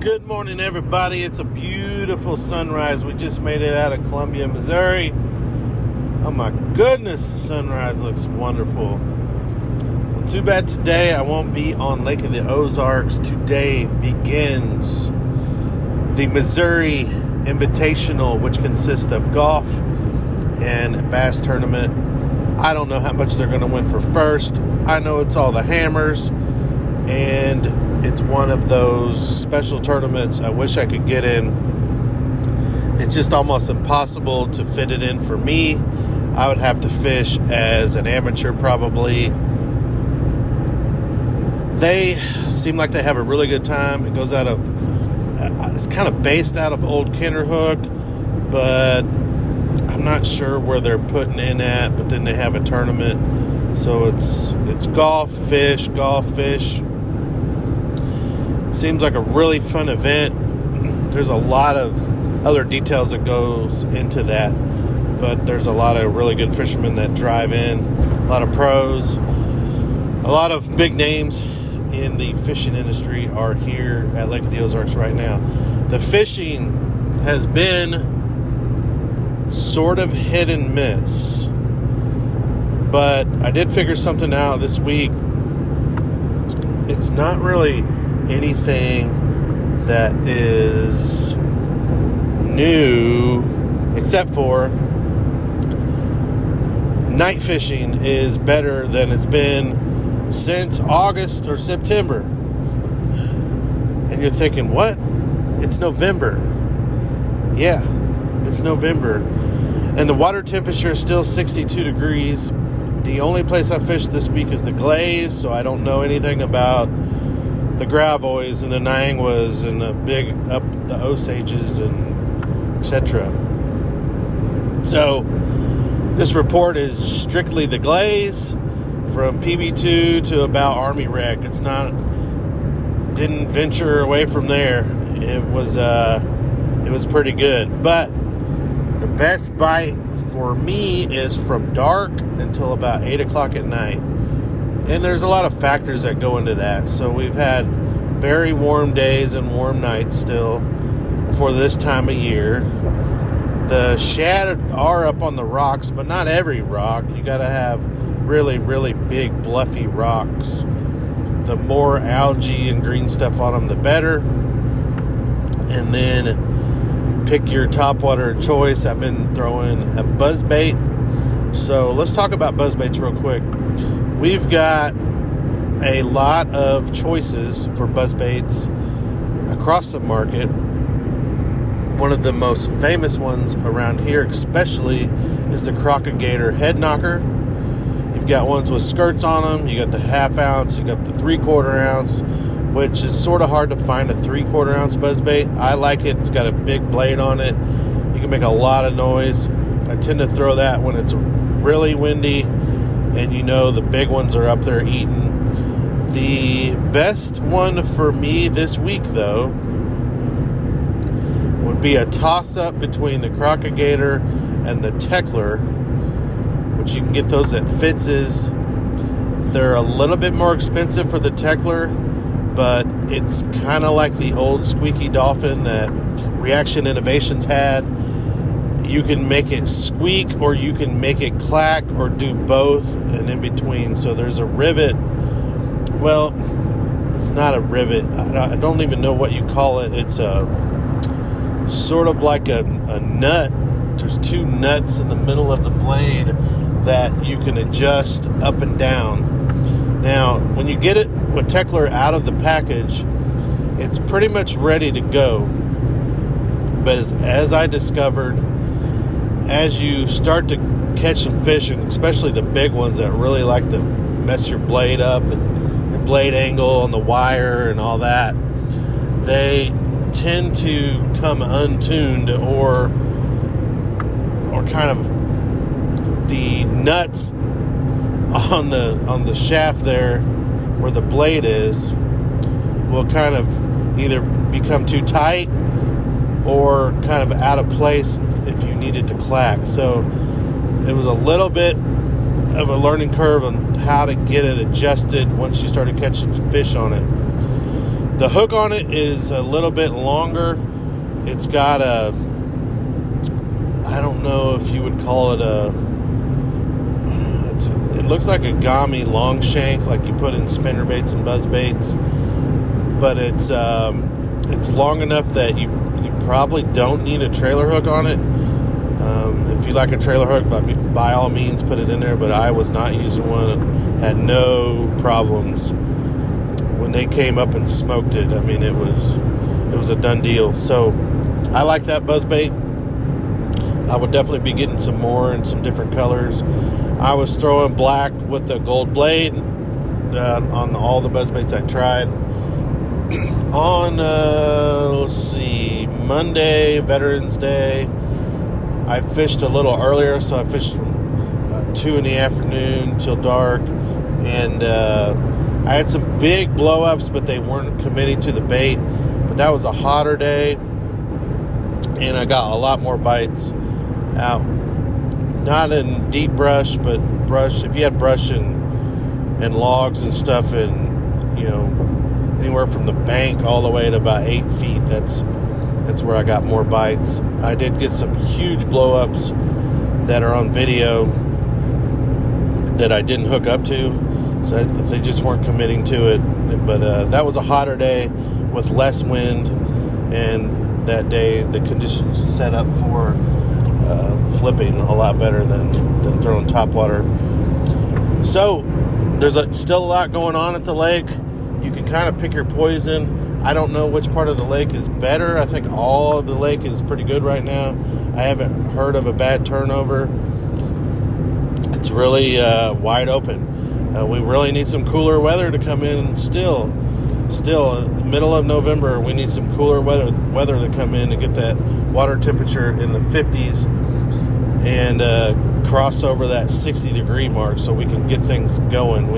Good morning, everybody. It's a beautiful sunrise. We just made it out of Columbia, Missouri. Oh my goodness, the sunrise looks wonderful. Well, too bad today I won't be on Lake of the Ozarks. Today begins the Missouri Invitational, which consists of golf and bass tournament. I don't know how much they're going to win for first. I know it's all the hammers, and it's one of those special tournaments I wish I could get in. It's just almost impossible to fit it in for me. I would have to fish as an amateur probably. They seem like they have a really good time. It goes out of, it's kind of based out of Old Kinderhook, but I'm not sure where they're putting in at, but then they have a tournament. So it's golf, fish. Seems like a really fun event. There's a lot of other details that goes into that, but there's a lot of really good fishermen that drive in, a lot of pros, a lot of big names in the fishing industry are here at Lake of the Ozarks right now. The fishing has been sort of hit and miss, but I did figure something out this week. It's not really anything that is new, except for night fishing is better than it's been since August or September. And you're thinking, what? It's November. Yeah, it's November. And the water temperature is still 62 degrees. The only place I fished this week is the Glaze, so I don't know anything about the Gravois and the Niangwas and the big up the Osages and etc. So this report is strictly the Glaze from PB2 to about Army Rec. It's not, didn't venture away from there. It was pretty good. But the best bite for me is from dark until about 8 o'clock at night. And there's a lot of factors that go into that. So we've had very warm days and warm nights still for this time of year. The shad are up on the rocks, but not every rock. You got to have really, really big, bluffy rocks. The more algae and green stuff on them, the better. And then pick your topwater of choice. I've been throwing a Buzzbait. So let's talk about Buzzbaits real quick. We've got a lot of choices for buzzbaits across the market. One of the most famous ones around here especially is the Crocodigator Head Knocker. You've got ones with skirts on them. You got the half ounce. You got the 3/4 ounce, which is sort of hard to find a 3/4 ounce buzzbait. I like it. It's got a big blade on it. You can make a lot of noise. I tend to throw that when it's really windy and you know the big ones are up there eating. The best one for me this week, though, would be a toss-up between the Crocodigator and the Teckler, which you can get those at Fitz's. They're a little bit more expensive for the Teckler, but it's kind of like the old Squeaky Dolphin that Reaction Innovations had. You can make it squeak or you can make it clack or do both and in between. So there's a rivet. Well, it's not a rivet. I don't even know what you call it. It's a sort of like a nut. There's two nuts in the middle of the blade that you can adjust up and down. Now, when you get it with Teckler out of the package, it's pretty much ready to go. But as I discovered, as you start to catch some fish, and especially the big ones that really like to mess your blade up and your blade angle and the wire and all that, they tend to come untuned or kind of the nuts on the shaft there where the blade is will kind of either become too tight or kind of out of place if you needed to clack. So it was a little bit of a learning curve on how to get it adjusted once you started catching fish on it. The hook on it is a little bit longer. It's got a, I don't know if you would call it it looks like a gummy long shank, like you put in spinnerbaits and buzzbaits, but it's long enough that you probably don't need a trailer hook on it. If you like a trailer hook, by all means put it in there, but I was not using one and had no problems when they came up and smoked it. I mean, it was a done deal. So I like that buzzbait. I would definitely be getting some more in some different colors. I was throwing black with the gold blade on all the buzzbaits I tried. On, Monday, Veterans Day, I fished a little earlier, so I fished from about 2 in the afternoon till dark, and I had some big blow-ups, but they weren't committing to the bait. But that was a hotter day, and I got a lot more bites out. Not in deep brush, but brush. If you had brush and logs and stuff, and anywhere from the bank all the way to about 8 feet, that's where I got more bites. I did get some huge blow-ups that are on video that I didn't hook up to, so they just weren't committing to it. But that was a hotter day with less wind, and that day the conditions set up for flipping a lot better than throwing topwater. So there's still a lot going on at the lake. You can kind of pick your poison. I don't know which part of the lake is better. I think all of the lake is pretty good right now. I haven't heard of a bad turnover. It's really wide open. We really need some cooler weather to come in still. Middle of November, we need some cooler weather to come in to get that water temperature in the 50s and cross over that 60-degree mark so we can get things going.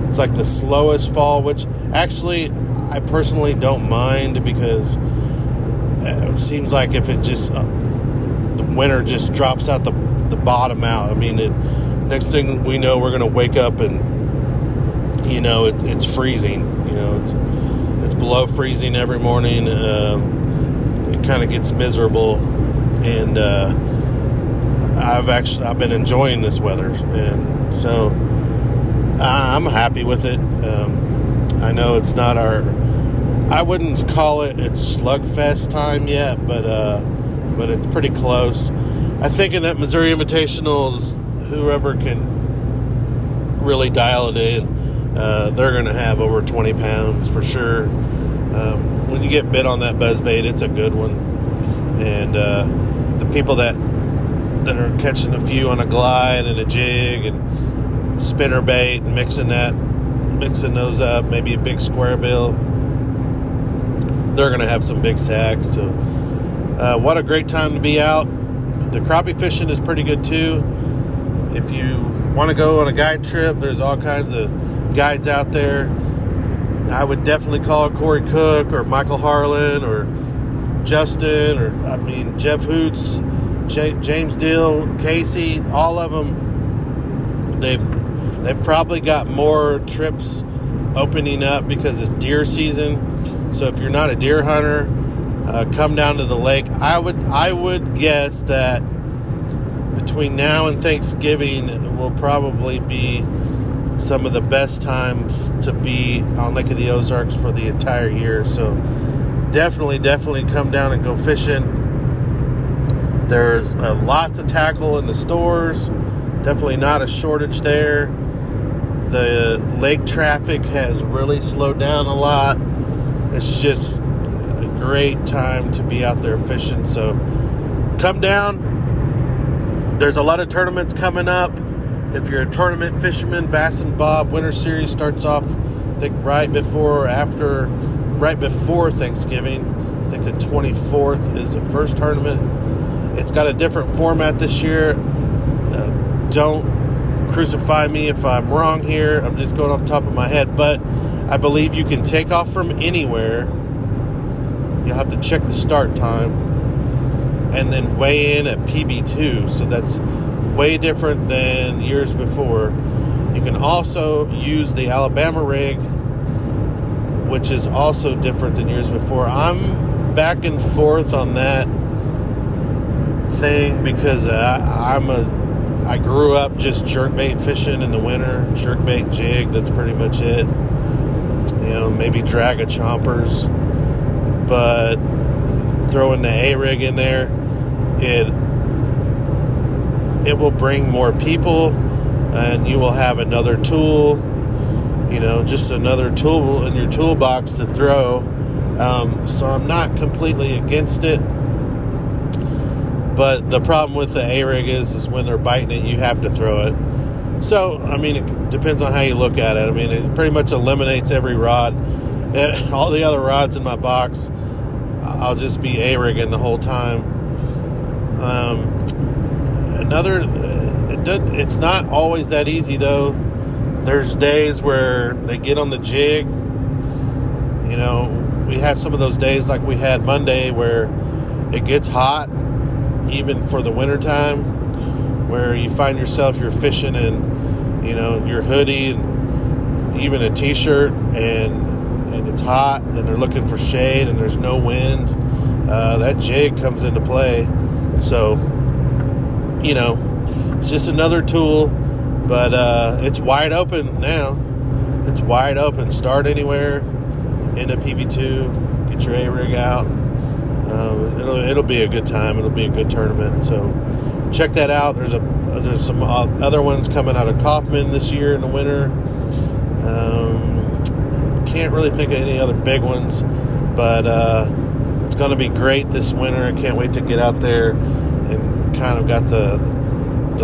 It's like the slowest fall, which actually I personally don't mind, because it seems like if it just the winter just drops out the bottom out. I mean, next thing we know, we're going to wake up and it's freezing. It's below freezing every morning. It kind of gets miserable, and I've been enjoying this weather, and so I'm happy with it. I know it's not I wouldn't call it it's slugfest time yet, but it's pretty close. I think in that Missouri Invitationals, whoever can really dial it in, they're going to have over 20 pounds for sure. When you get bit on that buzzbait, it's a good one. And the people that are catching a few on a glide and a jig and spinner bait and mixing those up, maybe a big square bill, they're going to have some big sacks. So what a great time to be out. The crappie fishing is pretty good too. If you want to go on a guide trip, there's all kinds of guides out there. I would definitely call Corey Cook or Michael Harlan or Justin or Jeff Hoots, James Dill, Casey, all of them. They've probably got more trips opening up because it's deer season. So if you're not a deer hunter, come down to the lake. I would guess that between now and Thanksgiving will probably be some of the best times to be on Lake of the Ozarks for the entire year. So definitely come down and go fishing. There's lots of tackle in the stores. Definitely not a shortage there. The lake traffic has really slowed down a lot. It's just a great time to be out there fishing. So come down. There's a lot of tournaments coming up. If you're a tournament fisherman, Bass and Bob Winter Series starts off, I think, right before Thanksgiving. I think the 24th is the first tournament. It's got a different format this year. Don't crucify me if I'm wrong here. I'm just going off the top of my head. But I believe you can take off from anywhere. You'll have to check the start time. And then weigh in at PB2. So that's way different than years before. You can also use the Alabama rig which is also different than years before. I'm back and forth on that thing because I grew up just jerkbait fishing in the winter, jerkbait jig. That's pretty much it. Maybe drag a chompers, but throwing the A-rig in there, it will bring more people, and you will have another tool, just another tool in your toolbox to throw. So I'm not completely against it, but the problem with the A-rig is when they're biting it, you have to throw it. So, it depends on how you look at it. It pretty much eliminates every rod. All the other rods in my box, I'll just be A-rigging the whole time. It's not always that easy, though. There's days where they get on the jig. We had some of those days like we had Monday where it gets hot, even for the wintertime, where you find yourself, you're fishing in, your hoodie and even a t-shirt, and it's hot, and they're looking for shade, and there's no wind. That jig comes into play. So, it's just another tool, but it's wide open now. It's wide open. Start anywhere in a PB2. Get your A-rig out. It'll be a good time. It'll be a good tournament. So check that out. There's some other ones coming out of Kaufman this year in the winter. Can't really think of any other big ones, but it's going to be great this winter. I can't wait to get out there and kind of got the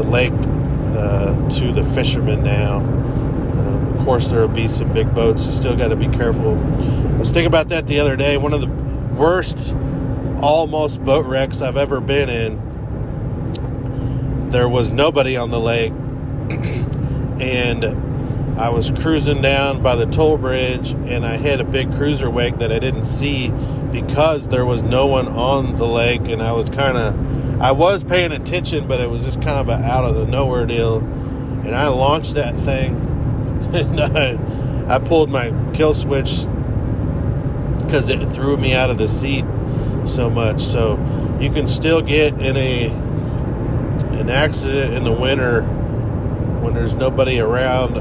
lake to the fishermen now. Of course, there will be some big boats. You still got to be careful. I was thinking about that the other day. One of the worst almost boat wrecks I've ever been in. There was nobody on the lake, and I was cruising down by the toll bridge, and I hit a big cruiser wake that I didn't see because there was no one on the lake, and I was paying attention, but it was just kind of an out of the nowhere deal, and I launched that thing, and I pulled my kill switch because it threw me out of the seat so much. So you can still get in an accident in the winter when there's nobody around.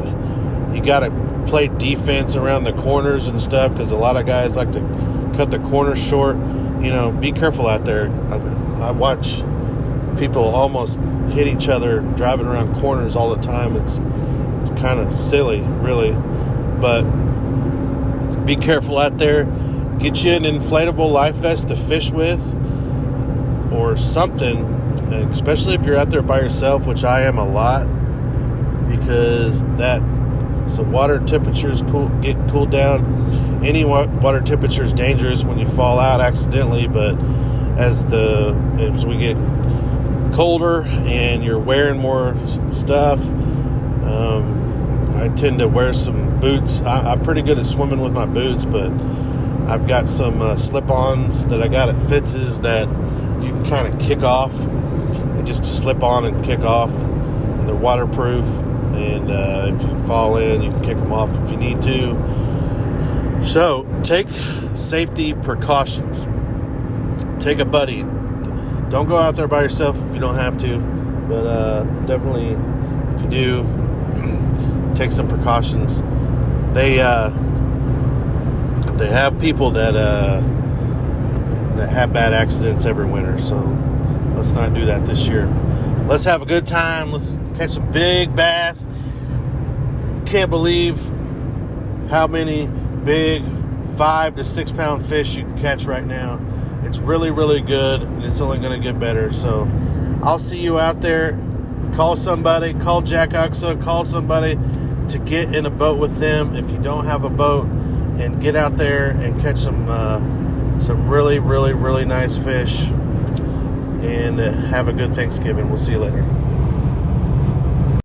You got to play defense around the corners and stuff because a lot of guys like to cut the corners short. Be careful out there. I watch people almost hit each other driving around corners all the time. It's kind of silly, really. But be careful out there. Get you an inflatable life vest to fish with or something, especially if you're out there by yourself, which I am a lot, because so water temperatures get cooled down. Any water temperature is dangerous when you fall out accidentally, but as we get colder and you're wearing more stuff, I tend to wear some boots. I'm pretty good at swimming with my boots, but I've got some slip-ons that I got at Fitz's that you can kind of kick off. They just slip on and kick off, and they're waterproof. And if you fall in, you can kick them off if you need to. So take safety precautions. Take a buddy. Don't go out there by yourself if you don't have to, but definitely if you do, take some precautions. They have people that have bad accidents every winter, so let's not do that this year. Let's have a good time. Let's catch some big bass. Can't believe how many big 5 to 6 pound fish you can catch right now. It's really, really good, and it's only going to get better. So I'll see you out there. Call somebody. Call Jack Uxa. Call somebody to get in a boat with them if you don't have a boat, and get out there and catch some really, really, really nice fish, and have a good Thanksgiving. We'll see you later.